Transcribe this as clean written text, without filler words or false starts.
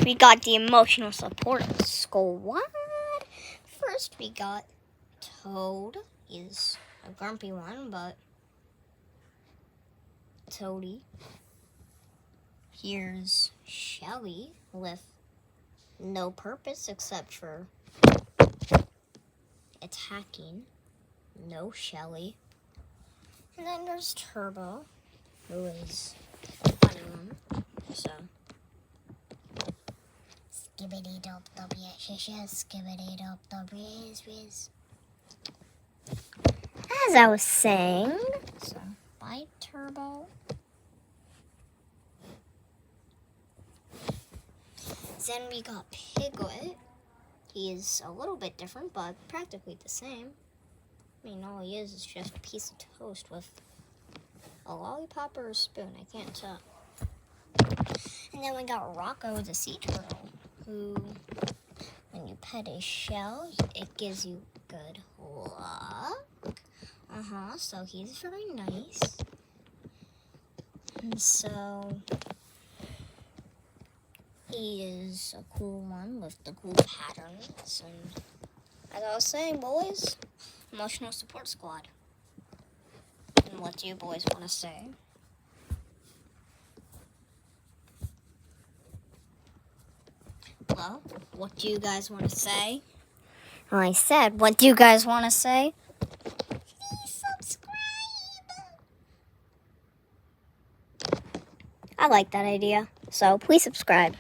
we got the emotional support squad. First, we got Toad. He's a grumpy one, but Toady. Here's Shelly with no purpose except for attacking. No Shelly. And then there's Turbo, who is a funny one. So, skibbity dop dop skibbity dop dop whiz. As I was saying, so bye Turbo. Then we got Piglet. He is a little bit different, but practically the same. I mean, all he is just a piece of toast with a lollipop or a spoon. I can't tell. And then we got Rocco the sea turtle, who, when you pet his shell, it gives you good luck. So he's very nice. And so he is a cool one with the cool patterns. And as I was saying, boys, emotional support squad. And what do you boys want to say? Well, what do you guys want to say? Well, I said, what do you guys want to say? Please subscribe. I like that idea. So please subscribe.